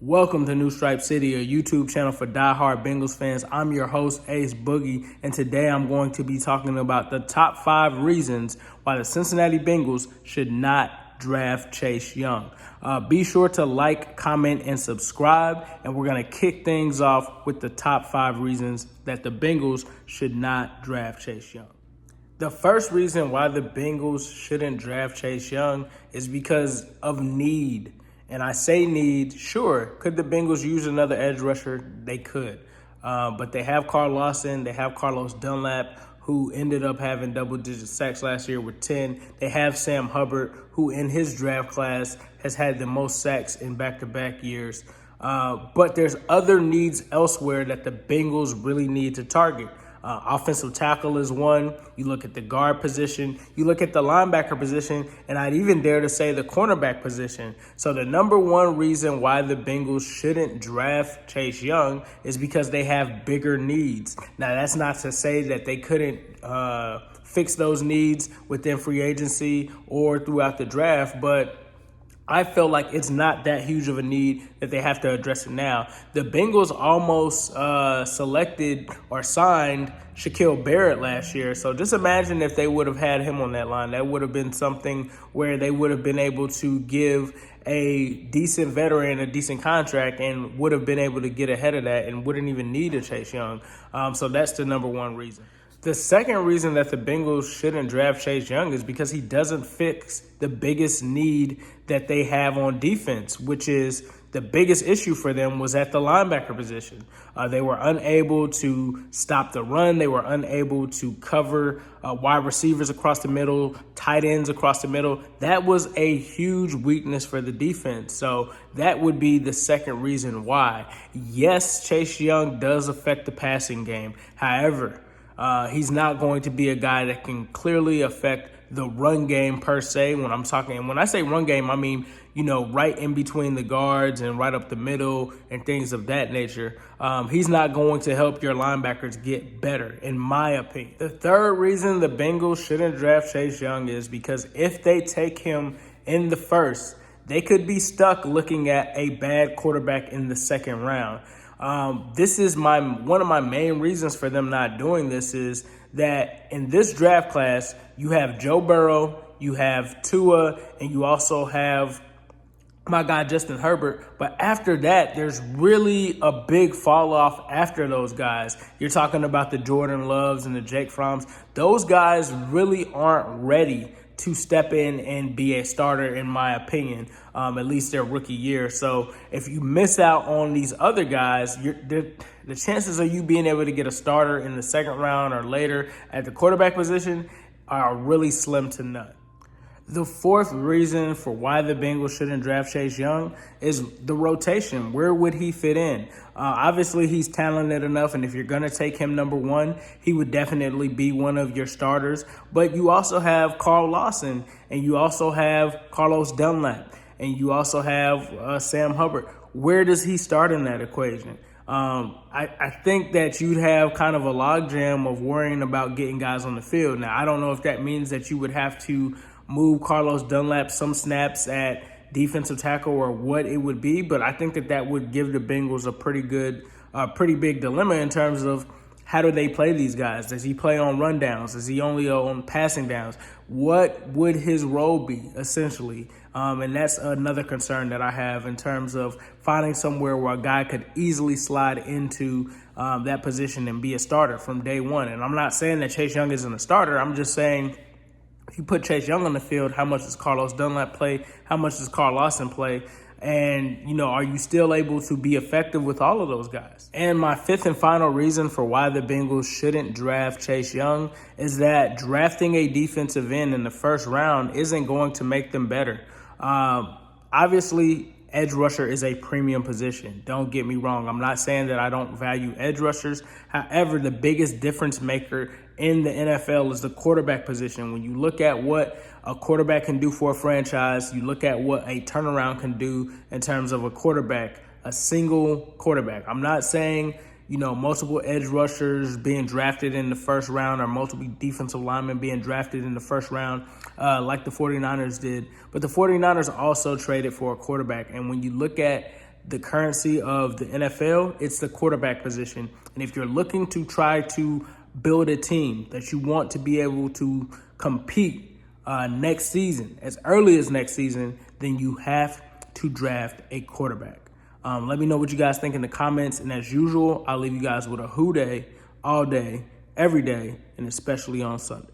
Welcome to New Stripe City, a YouTube channel for diehard Bengals fans. I'm your host, Ace Boogie, and today I'm going to be talking about the top 5 reasons why the Cincinnati Bengals should not draft Chase Young. Be sure to like, comment, and subscribe, and we're going to kick things off with the top 5 reasons that the Bengals should not draft Chase Young. The first reason why the Bengals shouldn't draft Chase Young is because of need. And I say need, sure, could the Bengals use another edge rusher? They could. But they have Carl Lawson, they have Carlos Dunlap, who ended up having double-digit sacks last year with 10. They have Sam Hubbard, who in his draft class has had the most sacks in back-to-back years. But there's other needs elsewhere that the Bengals really need to target. Offensive tackle is one. You look at the guard position. You look at the linebacker position, and I'd even dare to say the cornerback position. So the number one reason why the Bengals shouldn't draft Chase Young is because they have bigger needs. Now, that's not to say that they couldn't fix those needs within free agency or throughout the draft, but I feel like it's not that huge of a need that they have to address it now. The Bengals almost selected or signed Shaquille Barrett last year. So just imagine if they would have had him on that line. That would have been something where they would have been able to give a decent veteran a decent contract and would have been able to get ahead of that and wouldn't even need a Chase Young. So that's the number one reason. The second reason that the Bengals shouldn't draft Chase Young is because he doesn't fix the biggest need that they have on defense, which is the biggest issue for them was at the linebacker position. They were unable to stop the run. They were unable to cover wide receivers across the middle, tight ends across the middle. That was a huge weakness for the defense. So that would be the second reason why. Yes, Chase Young does affect the passing game. However, he's not going to be a guy that can clearly affect the run game per se. When I say run game, I mean, right in between the guards and right up the middle and things of that nature. He's not going to help your linebackers get better, in my opinion. The third reason the Bengals shouldn't draft Chase Young is because if they take him in the first, they could be stuck looking at a bad quarterback in the second round. This is one of my main reasons for them not doing this is that in this draft class, you have Joe Burrow, you have Tua, and you also have my guy Justin Herbert. But after that, there's really a big fall off after those guys. You're talking about the Jordan Loves and the Jake Fromms. Those guys really aren't ready to step in and be a starter, in my opinion, at least their rookie year. So if you miss out on these other guys, the chances of you being able to get a starter in the second round or later at the quarterback position are really slim to none. The fourth reason for why the Bengals shouldn't draft Chase Young is the rotation. Where would he fit in? Obviously, he's talented enough, and if you're going to take him number one, he would definitely be one of your starters. But you also have Carl Lawson, and you also have Carlos Dunlap, and you also have Sam Hubbard. Where does he start in that equation? I think that you'd have kind of a logjam of worrying about getting guys on the field. Now, I don't know if that means that you would have to move Carlos Dunlap some snaps at defensive tackle or what it would be, but I think that would give the Bengals a pretty big dilemma in terms of how do they play these guys? Does he play on rundowns? Is he only on passing downs? What would his role be, essentially? And that's another concern that I have in terms of finding somewhere where a guy could easily slide into that position and be a starter from day one. And I'm not saying that Chase Young isn't a starter. I'm just saying if you put Chase Young on the field, how much does Carlos Dunlap play? How much does Carl Lawson play? And, are you still able to be effective with all of those guys? And my fifth and final reason for why the Bengals shouldn't draft Chase Young is that drafting a defensive end in the first round isn't going to make them better. Obviously, edge rusher is a premium position. Don't get me wrong. I'm not saying that I don't value edge rushers. However, the biggest difference maker in the NFL is the quarterback position. When you look at what a quarterback can do for a franchise, you look at what a turnaround can do in terms of a quarterback, a single quarterback. I'm not saying, multiple edge rushers being drafted in the first round or multiple defensive linemen being drafted in the first round like the 49ers did. But the 49ers also traded for a quarterback. And when you look at the currency of the NFL, it's the quarterback position. And if you're looking to try to build a team that you want to be able to compete next season, as early as next season, then you have to draft a quarterback. Let me know what you guys think in the comments. And as usual, I'll leave you guys with a who day all day, every day, and especially on Sunday.